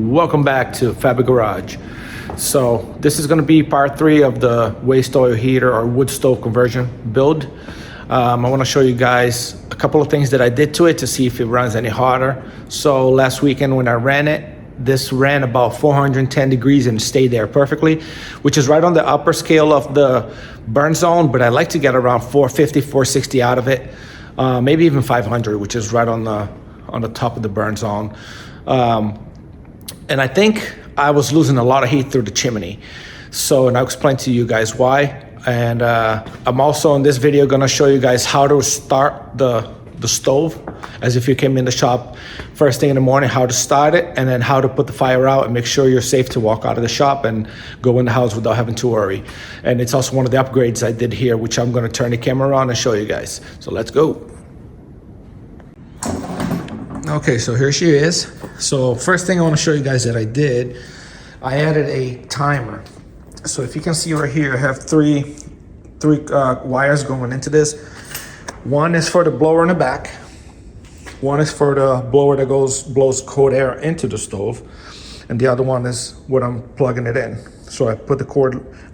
Welcome back to Fabitgarage. So this is going to be part 3 of the waste oil heater or wood stove conversion build. I want to show you guys a couple of things that I did to it to see if it runs any hotter. So last weekend when I ran it, this ran about 410 degrees and stayed there perfectly, which is right on the upper scale of the burn zone, but I like to get around 450, 460 out of it, maybe even 500, which is right on the top of the burn zone. And I think I was losing a lot of heat through the chimney. So, and I'll explain to you guys why. And I'm also in this video gonna show you guys how to start the stove, as if you came in the shop first thing in the morning, how to start it, and then how to put the fire out and make sure you're safe to walk out of the shop and go in the house without having to worry. And it's also one of the upgrades I did here, which I'm gonna turn the camera on and show you guys. So let's go. Okay, so here she is. So first thing I want to show you guys that I did, I added a timer. So if you can see right here, I have three wires going into this. One is for the blower in the back. One is for the blower that blows cold air into the stove. And the other one is what I'm plugging it in. So I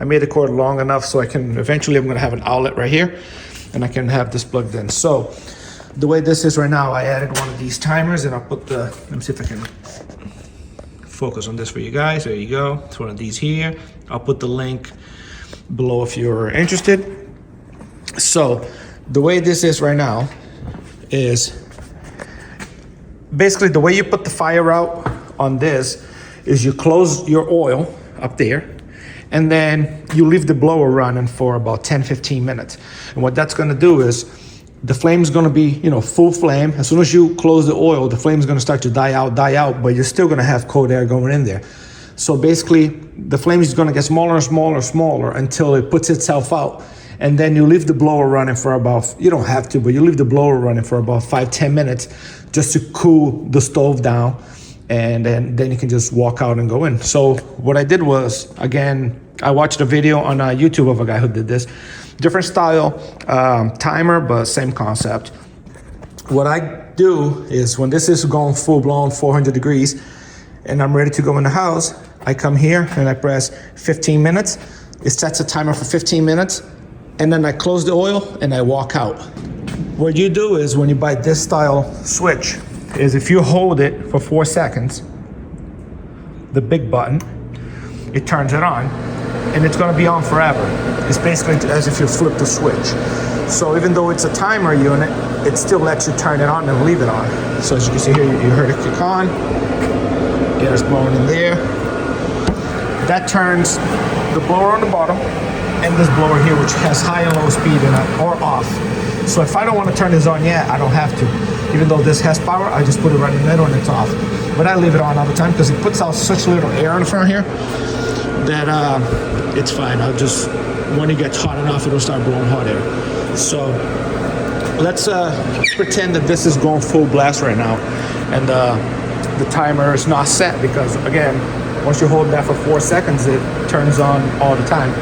made the cord long enough so eventually I'm gonna have an outlet right here and I can have this plugged in. So the way this is right now, I added one of these timers and I'll put let me see if I can focus on this for you guys. There you go. It's one of these here. I'll put the link below if you're interested. So the way this is right now is basically the way you put the fire out on this is you close your oil up there and then you leave the blower running for about 10-15 minutes. And what that's gonna do is the flame's gonna be, full flame. As soon as you close the oil, the flame's gonna start to die out, but you're still gonna have cold air going in there. So basically, the flame is gonna get smaller and smaller and smaller until it puts itself out. And then you leave the blower running for about, you don't have to, but you leave the blower running for about 5-10 minutes just to cool the stove down. And then you can just walk out and go in. So what I did was, again, I watched a video on YouTube of a guy who did this. Different style timer, but same concept. What I do is when this is going full blown 400 degrees and I'm ready to go in the house, I come here and I press 15 minutes. It sets a timer for 15 minutes and then I close the oil and I walk out. What you do is when you buy this style switch is if you hold it for 4 seconds, the big button, it turns it on and it's gonna be on forever. It's basically as if you flip the switch. So even though it's a timer unit, it still lets you turn it on and leave it on. So as you can see here, you heard it kick on, air is blowing in there. That turns the blower on the bottom and this blower here, which has high and low speed in it, or off. So if I don't want to turn this on yet, I don't have to. Even though this has power, I just put it right in the middle and it's off. But I leave it on all the time because it puts out such little air in front here that it's fine. I'll just, when it gets hot enough, it'll start blowing hot air. So let's pretend that this is going full blast right now. And the timer is not set because, again, once you hold that for 4 seconds, it turns on all the time.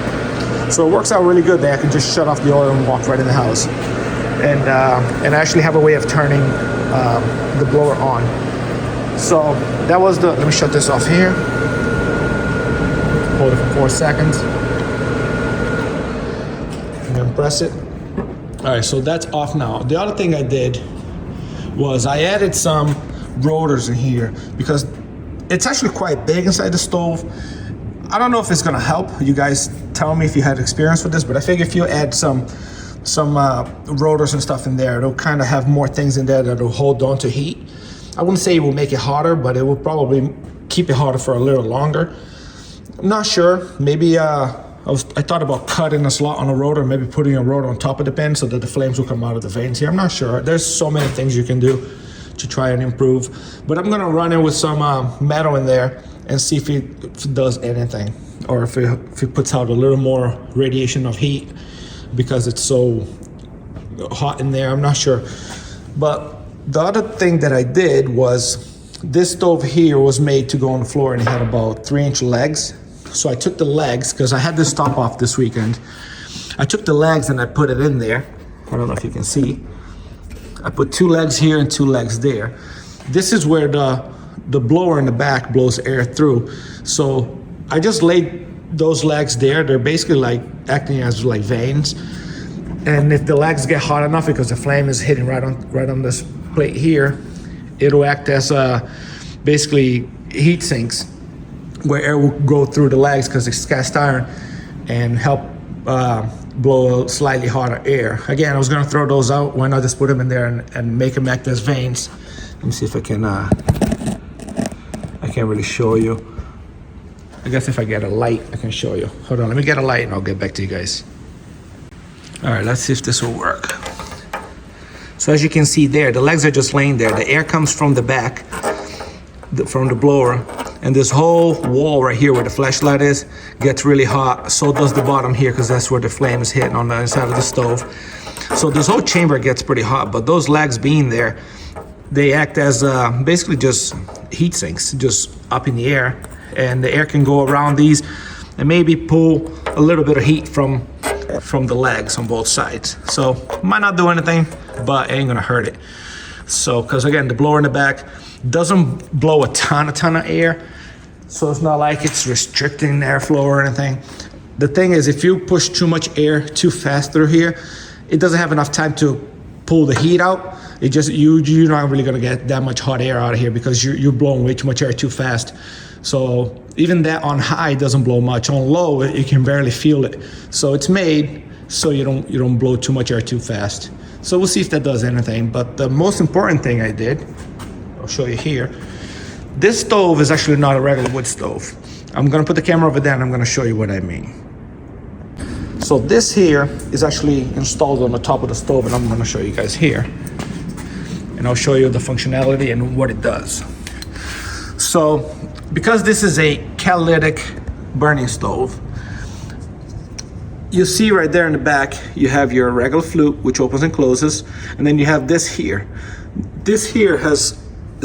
So it works out really good that I can just shut off the oil and walk right in the house. And I actually have a way of turning the blower on. So that was let me shut this off here. Hold it for 4 seconds. And then press it. All right, so that's off now. The other thing I did was I added some rotors in here because it's actually quite big inside the stove. I don't know if it's gonna help. You guys tell me if you had experience with this, but I figure if you add some rotors and stuff in there, it'll kind of have more things in there that'll hold on to heat. I wouldn't say it will make it hotter, but it will probably keep it hotter for a little longer. I'm not sure. Maybe I thought about cutting a slot on a rotor, maybe putting a rotor on top of the pan so that the flames will come out of the vanes here. I'm not sure. There's so many things you can do to try and improve, but I'm gonna run it with some metal in there and see if it does anything, or if it puts out a little more radiation of heat because it's so hot in there. I'm not sure. But the other thing that I did was this stove here was made to go on the floor and it had about 3-inch legs. So I took the legs, because I had this top off this weekend. I took the legs and I put it in there. I don't know if you can see. I put 2 legs here and 2 legs there. This is where the blower in the back blows air through. So I just laid those legs there. They're basically like acting as like vanes. And if the legs get hot enough, because the flame is hitting right on this plate here, it'll act as basically heat sinks where air will go through the legs because it's cast iron and help blow slightly hotter air. Again, I was gonna throw those out. Why not just put them in there and make them act as vanes? Let me see if I can, I can't really show you. I guess if I get a light, I can show you. Hold on, let me get a light and I'll get back to you guys. All right, let's see if this will work. So as you can see there, the legs are just laying there. The air comes from the back, from the blower, and this whole wall right here where the flashlight is gets really hot. So does the bottom here, because that's where the flame is hitting on the inside of the stove. So this whole chamber gets pretty hot, but those legs being there, they act as basically just heat sinks, just up in the air. And the air can go around these and maybe pull a little bit of heat from the legs on both sides. So might not do anything, but it ain't gonna hurt it. So, because again, the blower in the back doesn't blow a ton of air, so it's not like it's restricting airflow or anything. The thing is, if you push too much air too fast through here, it doesn't have enough time to pull the heat out. It just, you're not really gonna get that much hot air out of here because you're blowing way too much air too fast. So even that on high doesn't blow much. On low, you can barely feel it. So it's made so you don't blow too much air too fast. So we'll see if that does anything. But the most important thing I did, I'll show you here. This stove is actually not a regular wood stove. I'm gonna put the camera over there and I'm gonna show you what I mean. So this here is actually installed on the top of the stove, and I'm gonna show you guys here. And I'll show you the functionality and what it does. So, because this is a catalytic burning stove, you see right there in the back, you have your regular flute, which opens and closes, and then you have this here. This here is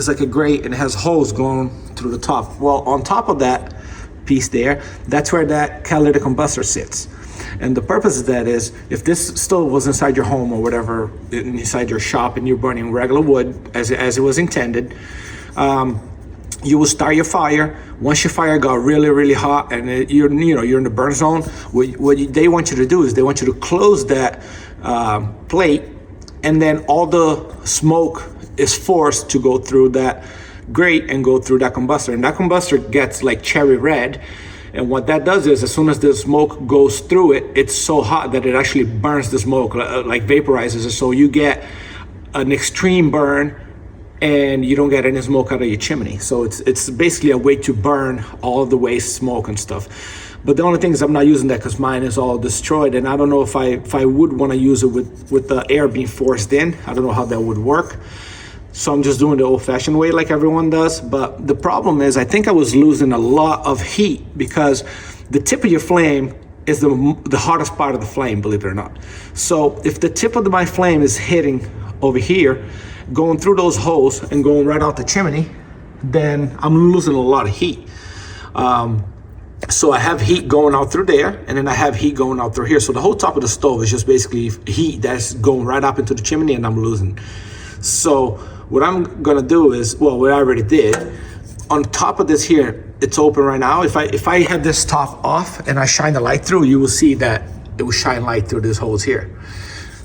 like a grate and it has holes going through the top. Well, on top of that piece there, that's where that catalytic combustor sits. And the purpose of that is, if this stove was inside your home or whatever, inside your shop, and you're burning regular wood as it was intended, you will start your fire. Once your fire got really hot and you're in the burn zone, what they want you to do is they want you to close that plate, and then all the smoke is forced to go through that grate and go through that combustor. And that combustor gets like cherry red. And what that does is, as soon as the smoke goes through it, it's so hot that it actually burns the smoke, like vaporizes it. So you get an extreme burn and you don't get any smoke out of your chimney. So it's basically a way to burn all of the waste smoke and stuff. But the only thing is, I'm not using that because mine is all destroyed, and I don't know if I would want to use it with the air being forced in. I don't know how that would work. So I'm just doing the old-fashioned way like everyone does. But the problem is, I think I was losing a lot of heat because the tip of your flame is the hottest part of the flame, believe it or not. So if the tip of my flame is hitting over here, going through those holes and going right out the chimney, then I'm losing a lot of heat. So I have heat going out through there, and then I have heat going out through here. So the whole top of the stove is just basically heat that's going right up into the chimney, and I'm losing. So what I'm gonna do is, well, what I already did, on top of this here, it's open right now. If I had this top off and I shine the light through, you will see that it will shine light through these holes here.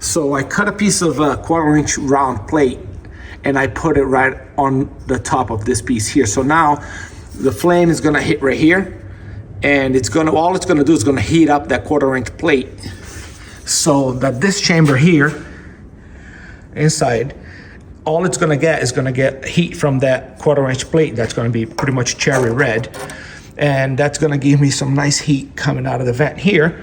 So I cut a piece of 1/4-inch round plate and I put it right on the top of this piece here. So now the flame is gonna hit right here, and all it's gonna do is gonna heat up that 1/4-inch plate, so that this chamber here inside, all it's gonna get is gonna get heat from that 1/4-inch plate that's gonna be pretty much cherry red, and that's gonna give me some nice heat coming out of the vent here.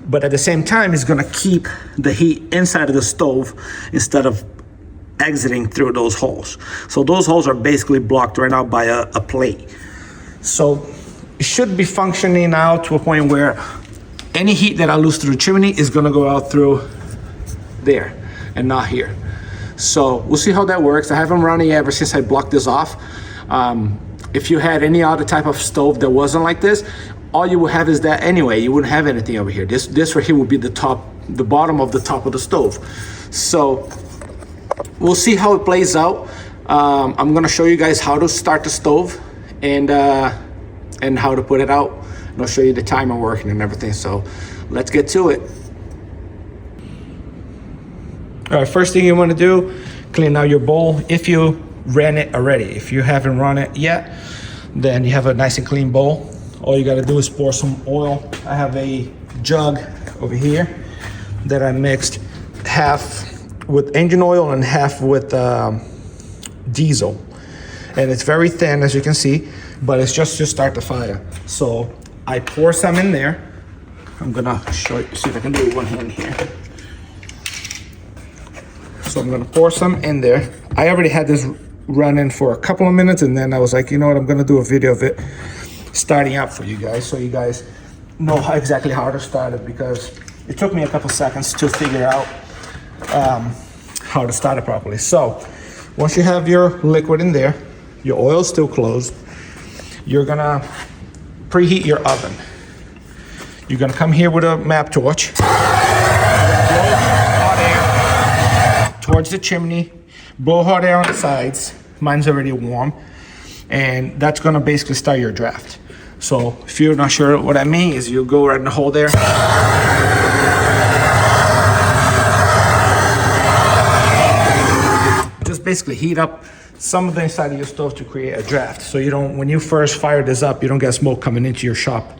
But at the same time, it's gonna keep the heat inside of the stove instead of exiting through those holes. So those holes are basically blocked right now by a plate. So it should be functioning now to a point where any heat that I lose through the chimney is gonna go out through there and not here. So we'll see how that works. I haven't run it ever since I blocked this off. If you had any other type of stove that wasn't like this, all you would have is that anyway. You wouldn't have anything over here. This right here would be the bottom of the top of the stove. So we'll see how it plays out. I'm gonna show you guys how to start the stove and how to put it out. And I'll show you the timer working and everything. So let's get to it. All right, first thing you want to do, clean out your bowl. If you ran it already, if you haven't run it yet, then you have a nice and clean bowl. All you got to do is pour some oil. I have a jug over here that I mixed half with engine oil and half with diesel, and it's very thin, as you can see, but it's just to start the fire. So I pour some in there. I'm gonna show you, see if I can do it with one hand here. So I'm gonna pour some in there. I already had this running for a couple of minutes, and then I was like, you know what, I'm gonna do a video of it starting up for you guys, so you guys know exactly how to start it, because it took me a couple seconds to figure out how to start it properly. So once you have your liquid in there, your oil's still closed, you're gonna preheat your oven. You're gonna come here with a map torch, blow hot air towards the chimney, blow hot air on the sides. Mine's already warm, and that's gonna basically start your draft. So if you're not sure what I mean, is you go right in the hole there. Just basically heat up some of the inside of your stove to create a draft. So you don't, when you first fire this up, you don't get smoke coming into your shop.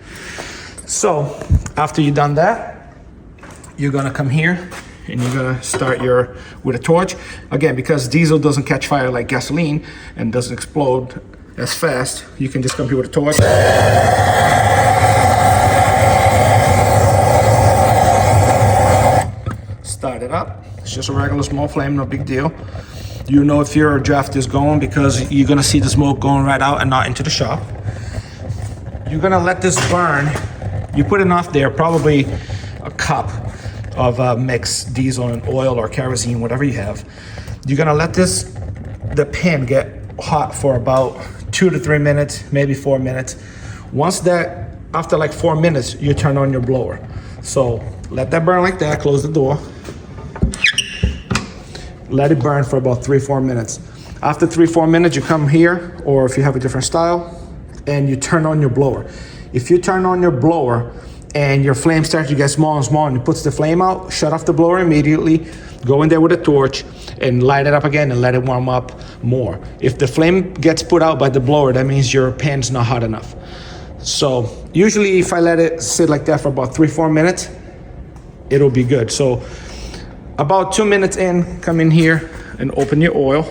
So after you've done that, you're gonna come here and you're gonna start with a torch. Again, because diesel doesn't catch fire like gasoline and doesn't explode as fast, you can just come here with a torch. Start it up. It's just a regular small flame, no big deal. You know if your draft is going because you're gonna see the smoke going right out and not into the shop. You're gonna let this burn. You put enough there, probably a cup of mixed diesel and oil or kerosene, whatever you have. You're gonna let the pan get hot for about 2 to 3 minutes, maybe 4 minutes. Once that, after like 4 minutes, you turn on your blower. So let that burn like that, close the door. Let it burn for about 3-4 minutes. After 3-4 minutes, you come here, or if you have a different style, and you turn on your blower. If you turn on your blower and your flame starts to get small and small and it puts the flame out, shut off the blower immediately, go in there with a torch and light it up again and let it warm up more. If the flame gets put out by the blower, that means your pan's not hot enough. So usually if I let it sit like that for about 3-4 minutes, it'll be good. So about 2 minutes in, come in here and open your oil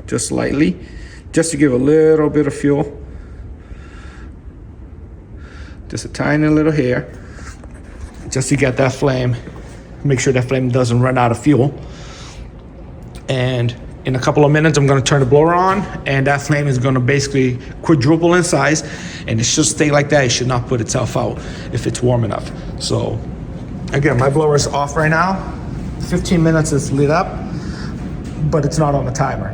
just lightly, just to give a little bit of fuel. Just a tiny little hair, just to get that flame, make sure that flame doesn't run out of fuel. And in a couple of minutes, I'm gonna turn the blower on, and that flame is gonna basically quadruple in size, and it should stay like that. It should not put itself out if it's warm enough. So again, my blower is off right now. 15 minutes it's lit up, but it's not on the timer.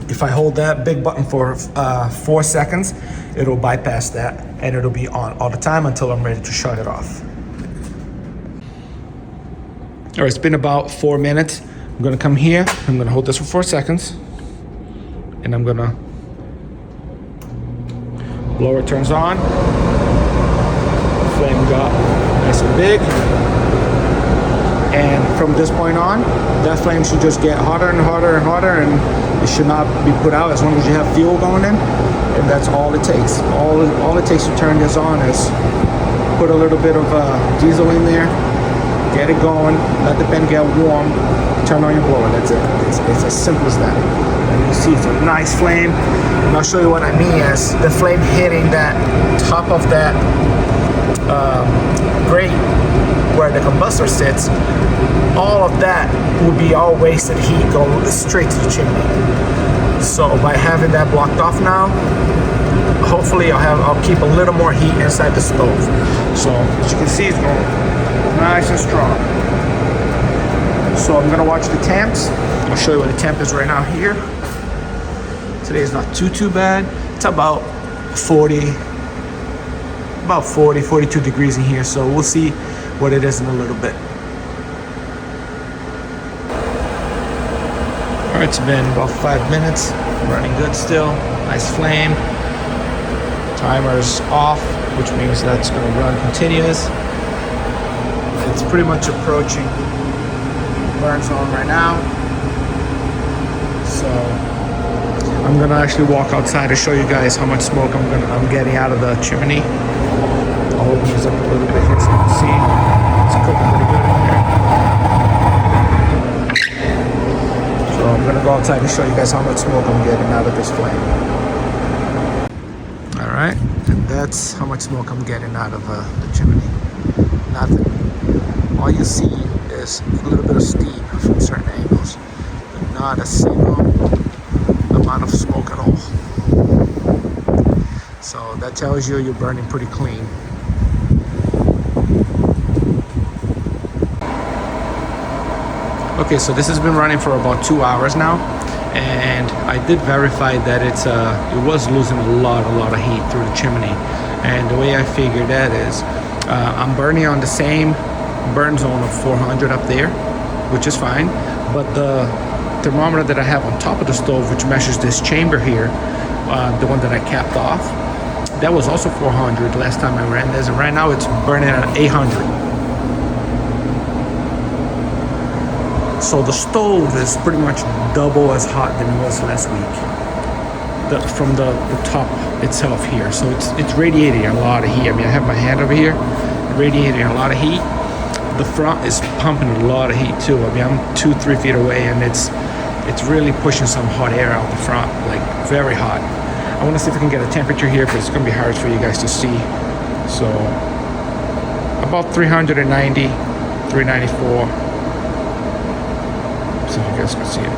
If I hold that big button for 4 seconds, it'll bypass that and it'll be on all the time until I'm ready to shut it off. All right, it's been about 4 minutes. I'm gonna come here, I'm gonna hold this for 4 seconds, and I'm gonna, blower turns on, flame got nice and big. And from this point on, that flame should just get hotter and hotter and hotter, and it should not be put out as long as you have fuel going in. And that's all it takes. All it takes to turn this on is put a little bit of diesel in there, get it going, let the pan get warm, turn on your blower. That's it. It's as simple as that. And you see it's a nice flame. And I'll show you what I mean as the flame hitting that top of that grate where the combustor sits. All of that would be all wasted heat going straight to the chimney. So by having that blocked off now, hopefully I'll keep a little more heat inside the stove. So as you can see, it's going nice and strong. So I'm gonna watch the temps. I'll show you what the temp is right now here. Today is not too bad. It's about 42 degrees in here. So we'll see what it is in a little bit. All right, It's been about 5 minutes, running good still, nice flame. Timer's off, which means that's going to run continuous. It's pretty much approaching burn zone right now. So I'm gonna actually walk outside to show you guys how much smoke I'm getting out of the chimney. I'll open this up a little bit here so you can see. It's cooking pretty good in here. So I'm gonna go outside and show you guys how much smoke I'm getting out of this flame. All right, and that's how much smoke I'm getting out of the chimney. Nothing. All you see is a little bit of steam from certain angles, but not a single amount of smoke at all. So that tells you you're burning pretty clean. Okay, so this has been running for about 2 hours now, and I did verify that it was losing a lot of heat through the chimney. And the way I figured that is, I'm burning on the same burn zone of 400 up there, which is fine, but the thermometer that I have on top of the stove, which measures this chamber here, the one that I capped off, that was also 400 last time I ran this, and right now it's burning at 800. So the stove is pretty much double as hot than it was last week, from the top itself here. So it's radiating a lot of heat. I mean, I have my hand over here, radiating a lot of heat. The front is pumping a lot of heat too. I mean, I'm 2-3 feet away, and it's really pushing some hot air out the front, like very hot. I want to see if I can get a temperature here, because it's going to be hard for you guys to see. So about 390, 394. So you guys can see it.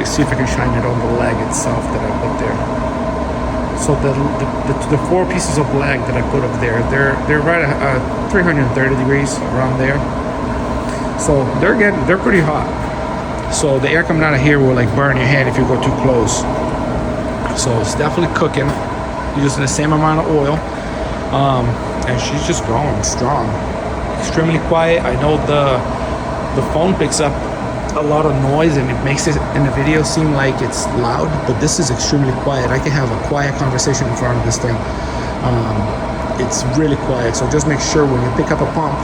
See if I can shine it on the leg itself that I put there. So the 4 pieces of leg that I put up there, they're right at 330 degrees, around there. So they're pretty hot. So the air coming out of here will like burn your hand if you go too close. So it's definitely cooking, using the same amount of oil. And she's just going strong, extremely quiet. I know the phone picks up a lot of noise, and it makes it in the video seem like it's loud, but this is extremely quiet. I can have a quiet conversation in front of this thing. It's really quiet. So just make sure when you pick up a pump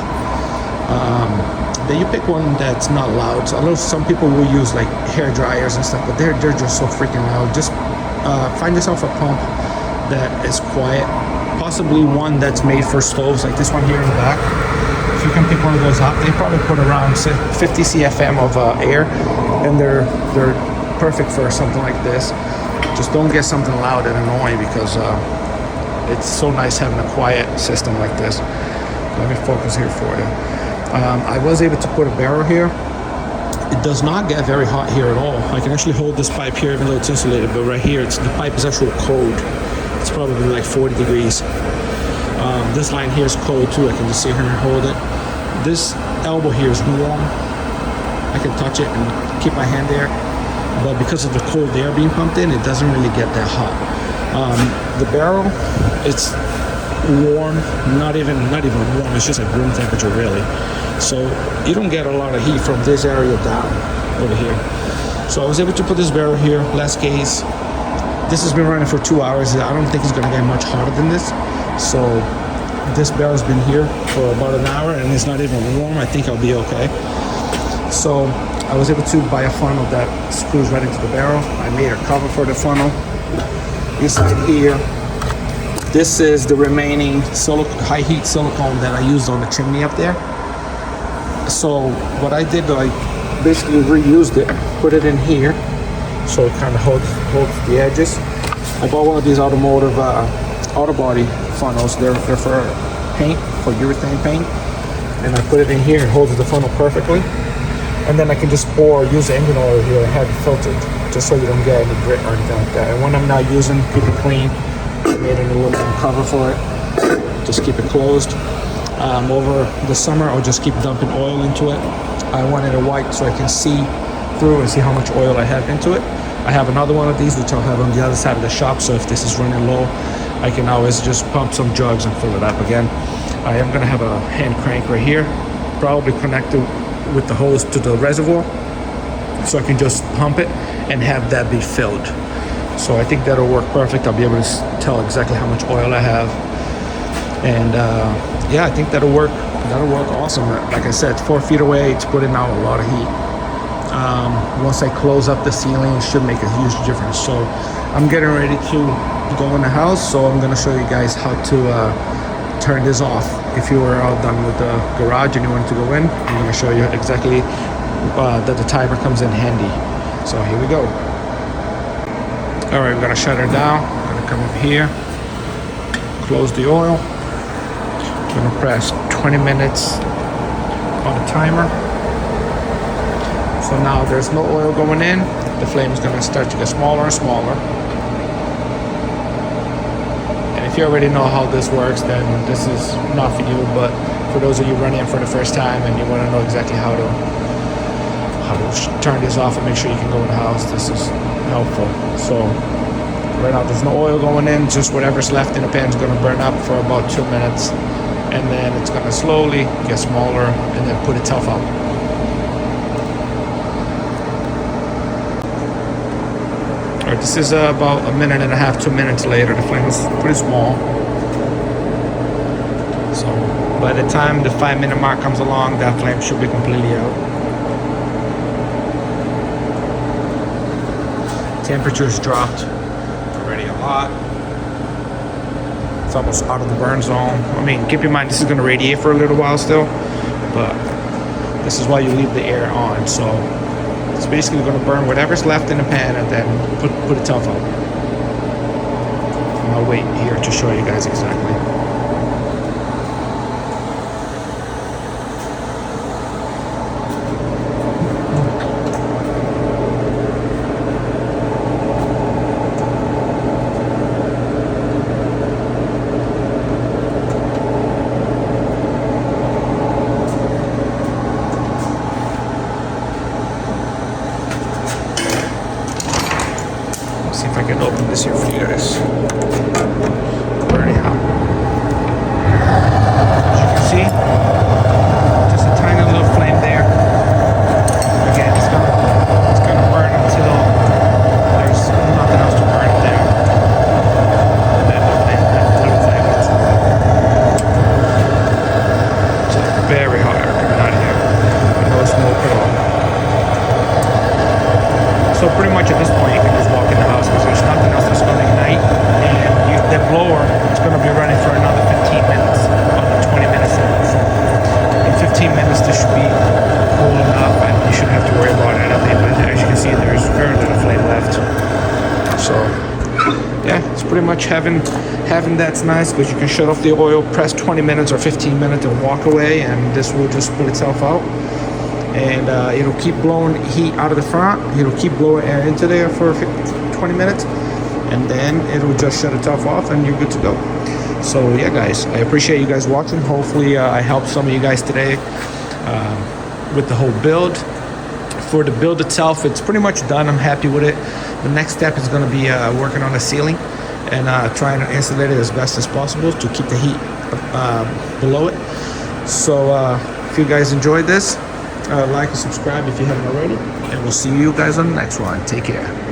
that you pick one that's not loud. So I know some people will use like hair dryers and stuff, but they're just so freaking loud. Just find yourself a pump that is quiet, possibly one that's made for stoves, like this one here in the back. If you can pick one of those up, they probably put around 50 CFM of air, and they're perfect for something like this. Just don't get something loud and annoying, because it's so nice having a quiet system like this. Let me focus here for you. I was able to put a barrel here. It does not get very hot here at all. I can actually hold this pipe here, even though it's insulated, but right here, the pipe is actually cold. It's probably like 40 degrees. This line here is cold too. I can just sit here and hold it. This elbow here is warm. I can touch it and keep my hand there, but because of the cold air being pumped in, it doesn't really get that hot. The barrel, it's warm, not even warm. It's just like room temperature, really. So you don't get a lot of heat from this area down over here. So I was able to put this barrel here, less gauge. This has been running for 2 hours. I don't think it's gonna get much hotter than this. So this barrel's been here for about an hour, and it's not even warm. I think I'll be okay. So I was able to buy a funnel that screws right into the barrel. I made a cover for the funnel. Inside here, this is the remaining high heat silicone that I used on the chimney up there. So what I did, I basically reused it, put it in here, so it kind of holds the edges. I bought one of these automotive auto body funnels. They're for paint, for urethane paint, and I put it in here. It holds the funnel perfectly, and then I can just use the engine oil here and have it filtered, just so you don't get any grit or anything like that. And when I'm not using, keep it clean. I made an aluminum cover for it. Just keep it closed. Over the summer, I'll just keep dumping oil into it. I wanted it white so I can see through and see how much oil I have into it. I have another one of these, which I'll have on the other side of the shop, so if this is running low, I can always just pump some jugs and fill it up again. I am gonna have a hand crank right here, probably connected with the hose to the reservoir. so I can just pump it and have that be filled. So I think that'll work perfect. I'll be able to tell exactly how much oil I have. And yeah, I think that'll work awesome. Like I said, 4 feet away, it's putting out a lot of heat. Once I close up the ceiling, it should make a huge difference. So I'm getting ready to go in the house, so I'm gonna show you guys how to turn this off. If you were all done with the garage and you wanted to go in, I'm gonna show you exactly that the timer comes in handy. So here we go. All right, we're gonna shut her down. I'm gonna come up here, close the oil. I'm gonna press 20 minutes on the timer. So now there's no oil going in. The flame is gonna start to get smaller and smaller. And if you already know how this works, then this is not for you. But for those of you running it for the first time and you wanna know exactly how to turn this off and make sure you can go in the house, this is helpful. So right now there's no oil going in, just whatever's left in the pan is gonna burn up for about 2 minutes. And then it's gonna slowly get smaller and then put itself out. All right, this is about 1.5 minutes, 2 minutes later. The flame is pretty small. So by the time the 5-minute mark comes along, that flame should be completely out. Temperature's dropped already a lot. It's almost out of the burn zone. I mean, keep in mind this is gonna radiate for a little while still, but this is why you leave the air on. So it's basically gonna burn whatever's left in the pan and then put itself out. And I'll wait here to show you guys exactly. See if I can open this here for you guys. Burning hot. As you can see, just a tiny little flame there. Again, it's gonna burn until there's nothing else to burn there. That little flame is just very hot air coming out of here. No smoke at all. So pretty much at this point, you can just walk in the house because there's nothing else that's going to ignite. And that blower is going to be running for another 15 minutes on the 20-minute setting. So in 15 minutes, this should be cooling up and you shouldn't have to worry about anything. But as you can see, there's very little flame left. So yeah, it's pretty much having that's nice because you can shut off the oil, press 20 minutes or 15 minutes and walk away, and this will just put itself out. And it'll keep blowing heat out of the front. It'll keep blowing air into there for 20 minutes, and then it'll just shut itself off and you're good to go. So yeah, guys, I appreciate you guys watching. Hopefully I helped some of you guys today with the whole build. For the build itself, it's pretty much done. I'm happy with it. The next step is going to be working on the ceiling and trying to insulate it as best as possible to keep the heat below it. So if you guys enjoyed this, like and subscribe if you haven't already, and we'll see you guys on the next one. Take care.